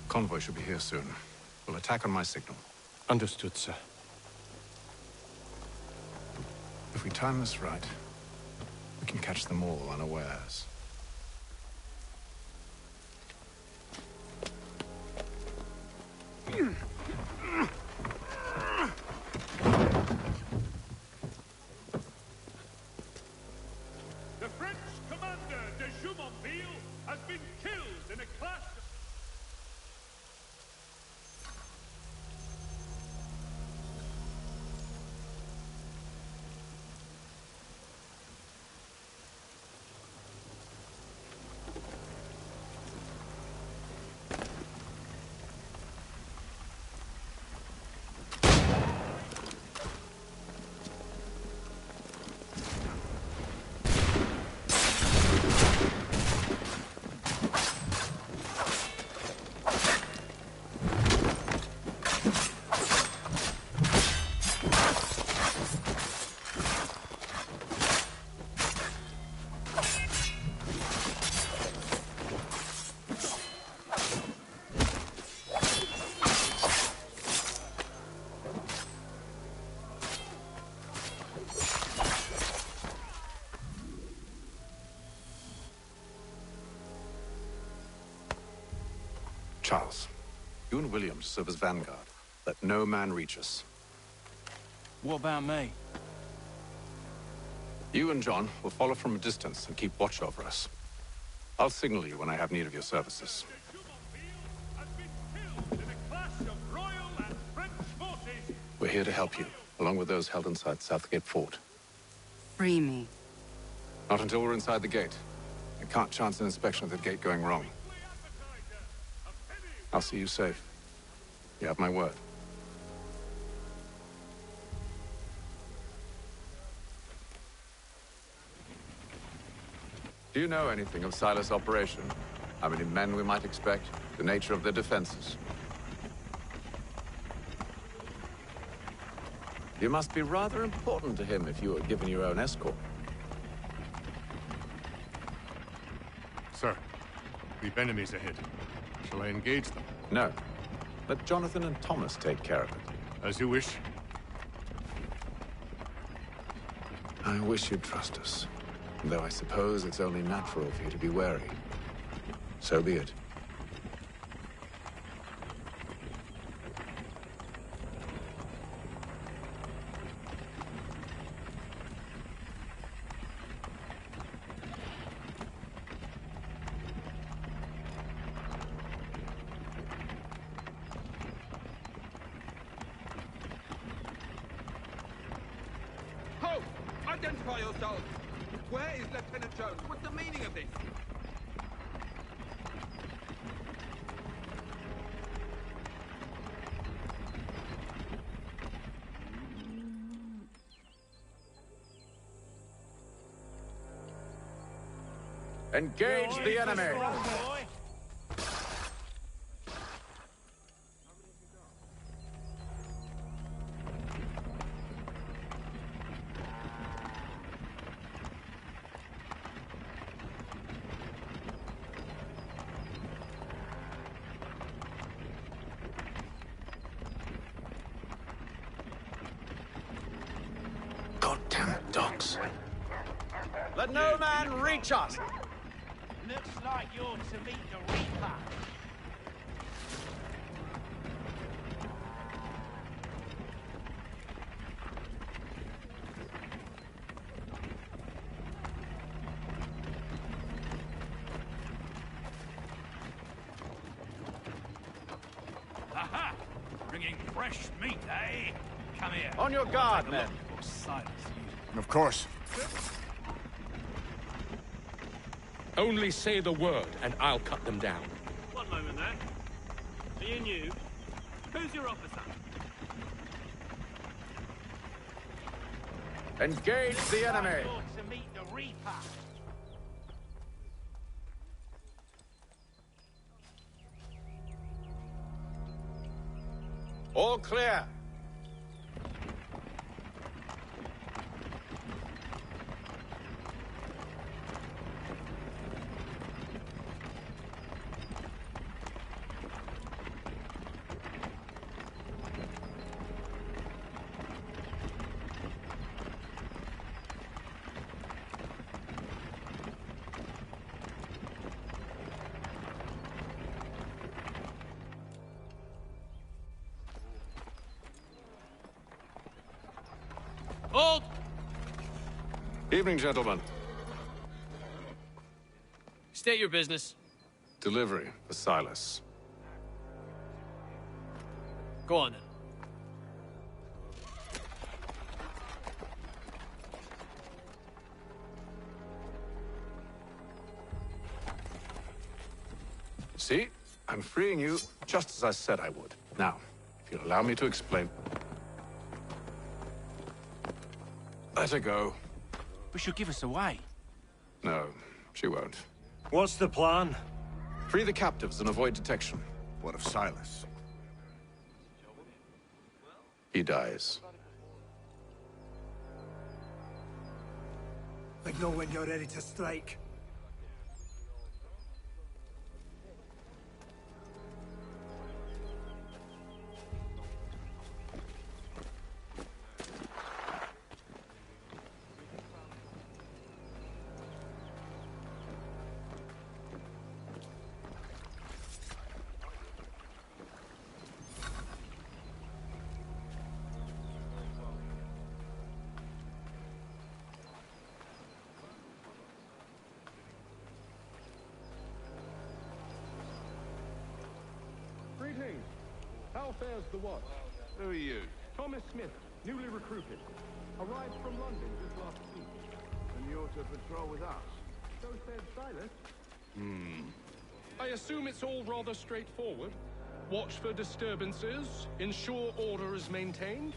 [SPEAKER 2] Convoy should be here soon. We'll attack on my signal.
[SPEAKER 3] Understood, sir.
[SPEAKER 2] If we time this right, we can catch them all unawares.
[SPEAKER 1] The French commander de Jumonville has been killed in a clash.
[SPEAKER 2] Charles, you and William serve as vanguard. Let no man reach us.
[SPEAKER 6] What about me?
[SPEAKER 2] You and John will follow from a distance and keep watch over us. I'll signal you when I have need of your services. We're here to help you. along with those held inside Southgate Fort.
[SPEAKER 4] Free me.
[SPEAKER 2] Not until we're inside the gate. I can't chance an inspection of the gate going wrong. I'll see you safe. You have my word. Do you know anything of Silas' operation? How many men we might expect? The nature of their defenses? You must be rather important to him if you were given your own escort.
[SPEAKER 5] Sir, we've enemies ahead. Shall I engage them?
[SPEAKER 2] No. Let Jonathan and Thomas take care of it.
[SPEAKER 5] As you wish.
[SPEAKER 2] I wish you'd trust us. Though I suppose it's only natural for you to be wary. So be it.
[SPEAKER 15] Ho! Identify yourselves! Where is Lieutenant Jones? What's the meaning of this?
[SPEAKER 2] Engage the enemy! Goddamn dogs.
[SPEAKER 6] Let no man reach us! Looks like you're to meet the Reaper.
[SPEAKER 20] Aha! Bringing fresh meat, eh? Come here.
[SPEAKER 6] On your guard, men.
[SPEAKER 20] Silence.
[SPEAKER 5] Of course.
[SPEAKER 3] Only say the word, and I'll cut them down.
[SPEAKER 9] One moment there. Are you new? Who's your officer?
[SPEAKER 2] Engage the enemy!
[SPEAKER 6] You're to meet the Reaper.
[SPEAKER 2] All clear.
[SPEAKER 6] Hold!
[SPEAKER 2] Evening, gentlemen.
[SPEAKER 6] State your business.
[SPEAKER 2] Delivery for Silas.
[SPEAKER 6] Go on then.
[SPEAKER 2] See? I'm freeing you just as I said I would. Now, if you'll allow me to explain. Let her go.
[SPEAKER 6] But she'll give us away.
[SPEAKER 2] No, she won't.
[SPEAKER 21] What's the plan?
[SPEAKER 2] Free the captives and avoid detection.
[SPEAKER 12] What of Silas?
[SPEAKER 2] He dies.
[SPEAKER 22] I know when you're ready to strike.
[SPEAKER 23] Greetings. How fares the watch?
[SPEAKER 11] Who are you?
[SPEAKER 23] Thomas Smith,
[SPEAKER 10] newly recruited. Arrived from London just last week.
[SPEAKER 11] And you're to patrol with us?
[SPEAKER 10] So said Silas.
[SPEAKER 3] I assume it's all rather straightforward. Watch for disturbances, ensure order is maintained.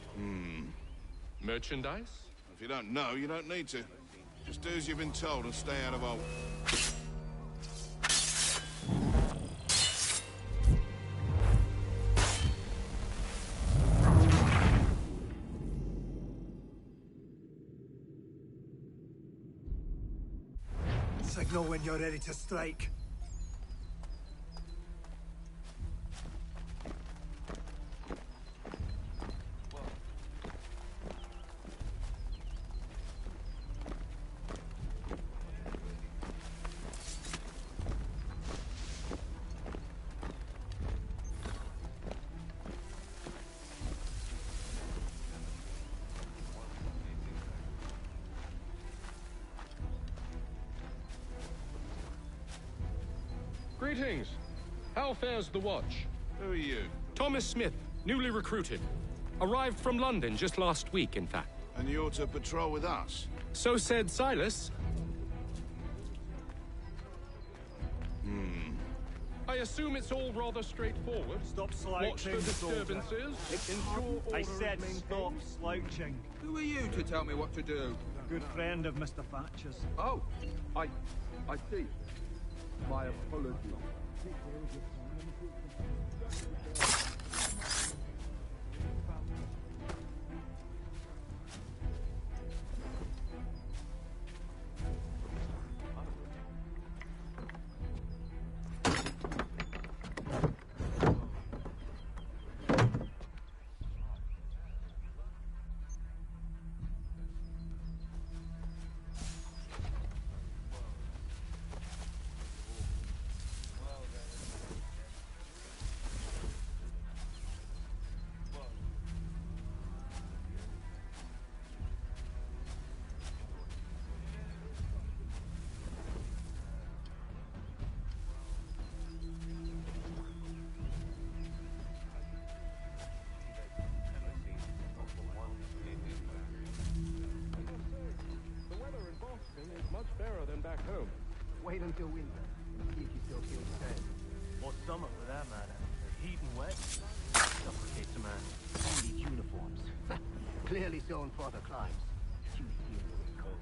[SPEAKER 3] Merchandise?
[SPEAKER 11] If you don't know, you don't need to. Just do as you've been told and stay out of our...
[SPEAKER 22] Signal when you're ready to strike.
[SPEAKER 3] Greetings. How fares the watch?
[SPEAKER 11] Who are you?
[SPEAKER 3] Thomas Smith, newly recruited. Arrived from London just last week, in fact.
[SPEAKER 11] And you're to patrol with us?
[SPEAKER 3] So said Silas. I assume it's all rather straightforward.
[SPEAKER 21] Stop
[SPEAKER 3] Watch
[SPEAKER 21] slouching,
[SPEAKER 3] for disturbances, ensure order
[SPEAKER 21] I said
[SPEAKER 3] is
[SPEAKER 21] stop
[SPEAKER 3] maintained.
[SPEAKER 21] slouching.
[SPEAKER 15] Who are you to tell me what to do?
[SPEAKER 21] A good friend of Mr. Thatcher's.
[SPEAKER 15] Oh, I see. My apologies.
[SPEAKER 3] Much fairer than back home.
[SPEAKER 9] Wait until winter and see if you still feel the same. Or summer, for that matter. The heat and wet suffocates a man. And these uniforms. Clearly sewn for the climes. You feel the cold.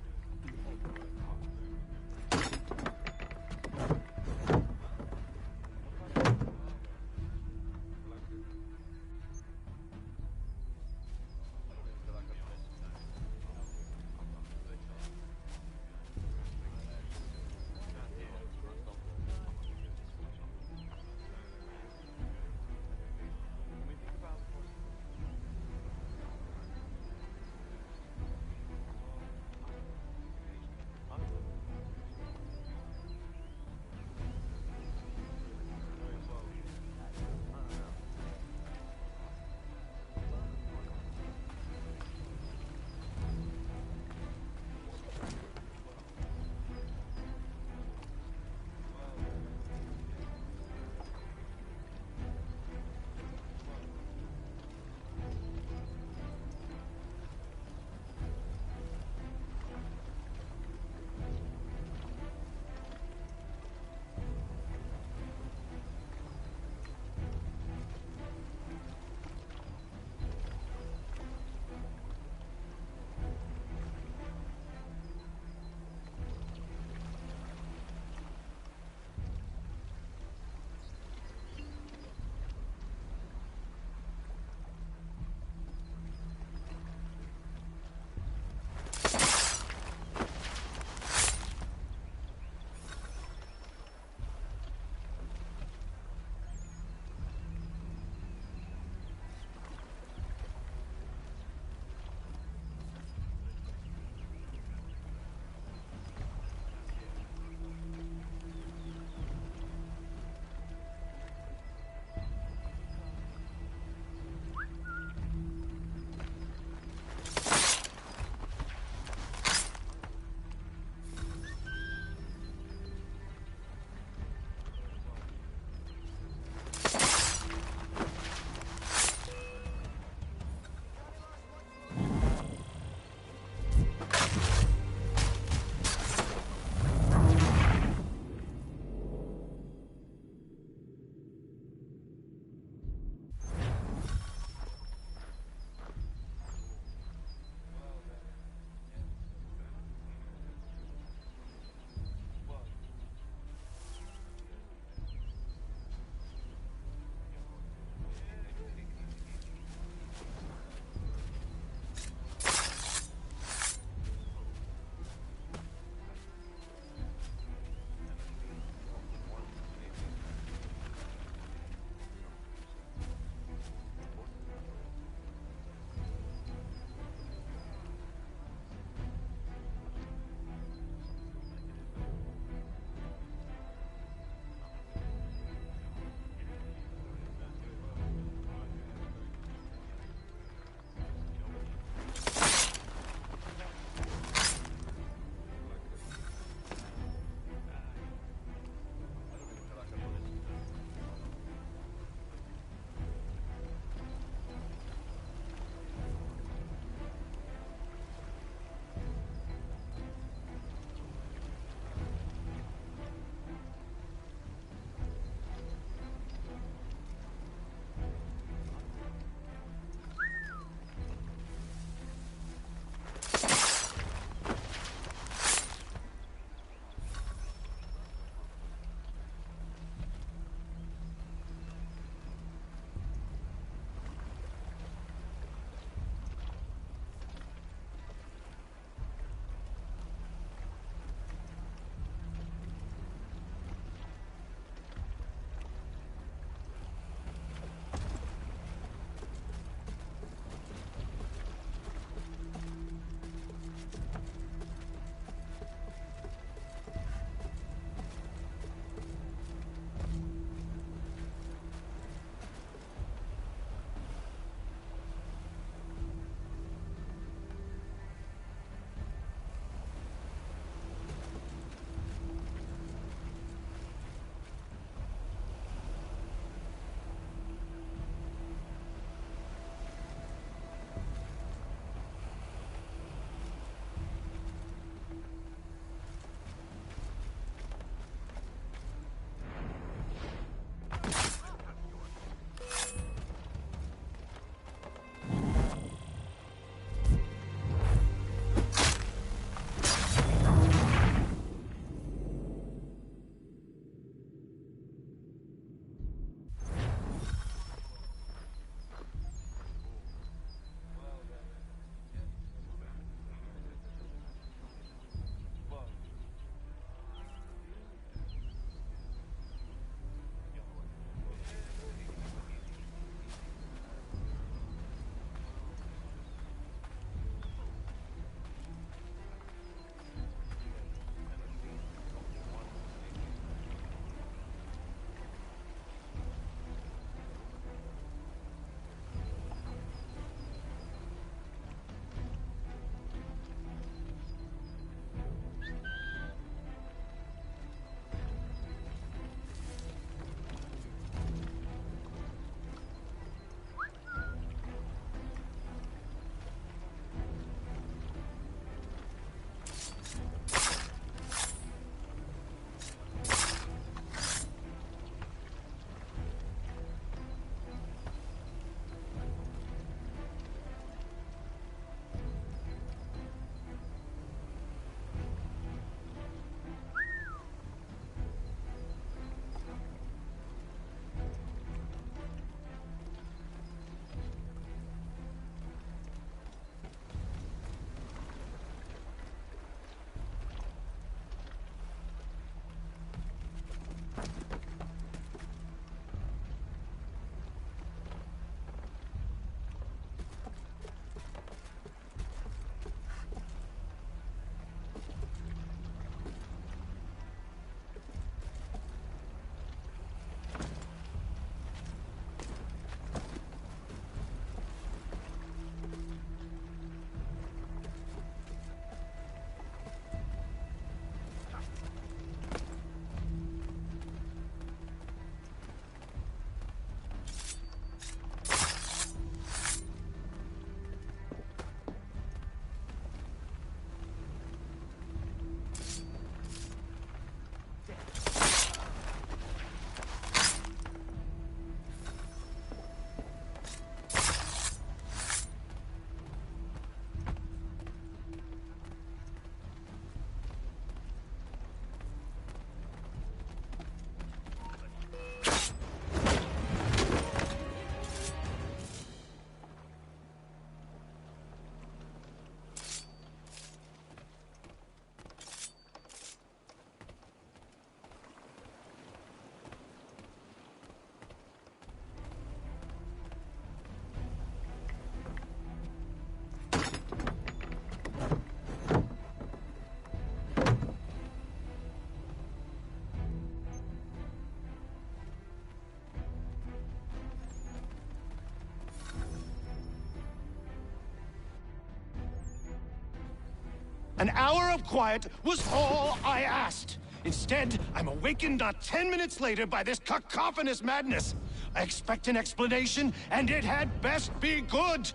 [SPEAKER 17] An hour of quiet was all I asked. Instead, I'm awakened not 10 minutes later by this cacophonous madness. I expect an explanation, and it had best be good.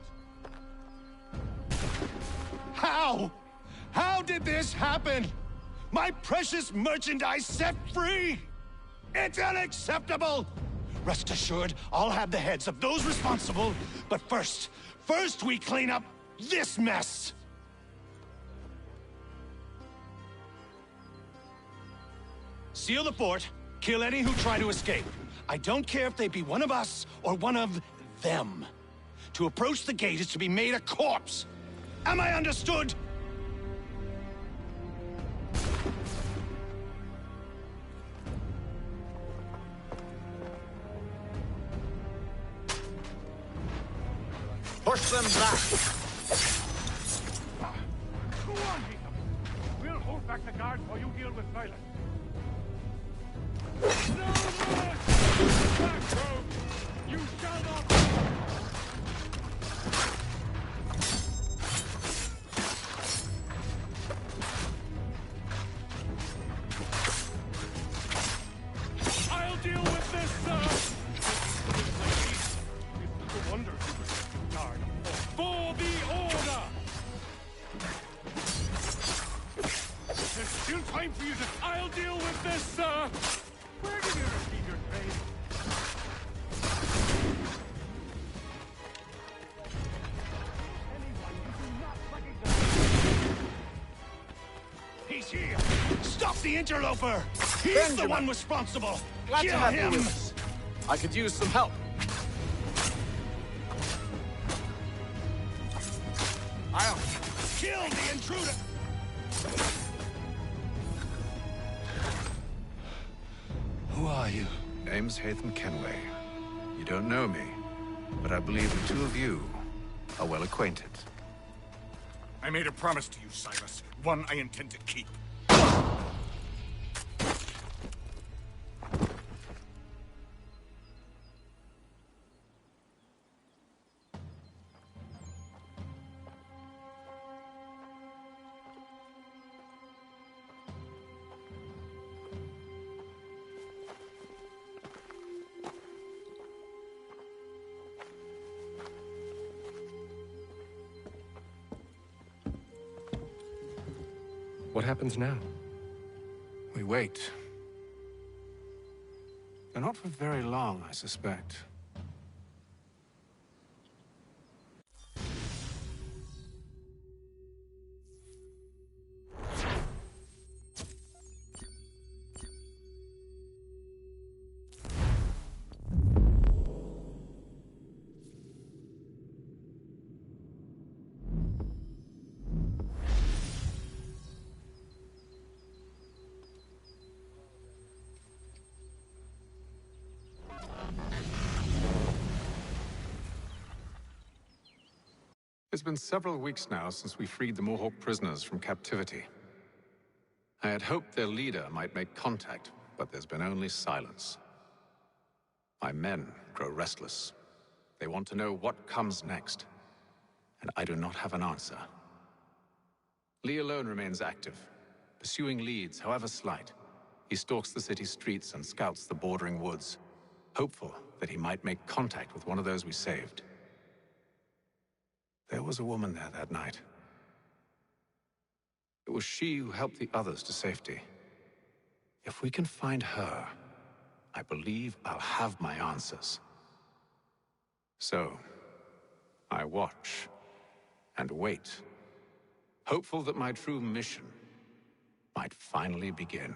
[SPEAKER 17] How? How did this happen? My precious merchandise set free? It's unacceptable! Rest assured, I'll have the heads of those responsible, but first we clean up this mess! Seal the fort, kill any who try to escape. I don't care if they be one of us or one of them. To approach the gate is to be made a corpse. Am I understood?
[SPEAKER 2] Push them back!
[SPEAKER 1] Go on, Peter. We'll hold back the guards while you deal with Silas. No more! Back, rogue! You shall not... I'll deal with this, sir! It's a wonder you guard for the order! There's still time for you to... I'll deal with this, sir! Where did you receive your training? Anyone you do not recognize...
[SPEAKER 17] He's here! Stop the interloper! He's
[SPEAKER 2] Benjamin.
[SPEAKER 17] the one responsible!
[SPEAKER 2] Glad
[SPEAKER 17] Kill
[SPEAKER 2] to have
[SPEAKER 17] him!
[SPEAKER 2] you with us. I could use some help.
[SPEAKER 17] I'll kill the intruder!
[SPEAKER 2] Who are you? Name's Hatham Kenway. You don't know me, but I believe the two of you are well acquainted.
[SPEAKER 12] I made a promise to you, Silas. One I intend to keep.
[SPEAKER 3] What happens now?
[SPEAKER 2] We wait. But not for very long, I suspect. It's been several weeks now since we freed the Mohawk prisoners from captivity. I had hoped their leader might make contact, but there's been only silence. My men grow restless. They want to know what comes next, and I do not have an answer. Lee alone remains active, pursuing leads, however slight. He stalks the city streets and scouts the bordering woods, hopeful that he might make contact with one of those we saved. There was a woman there that night. It was she who helped the others to safety. If we can find her, I believe I'll have my answers. So, I watch and wait, hopeful that my true mission might finally begin.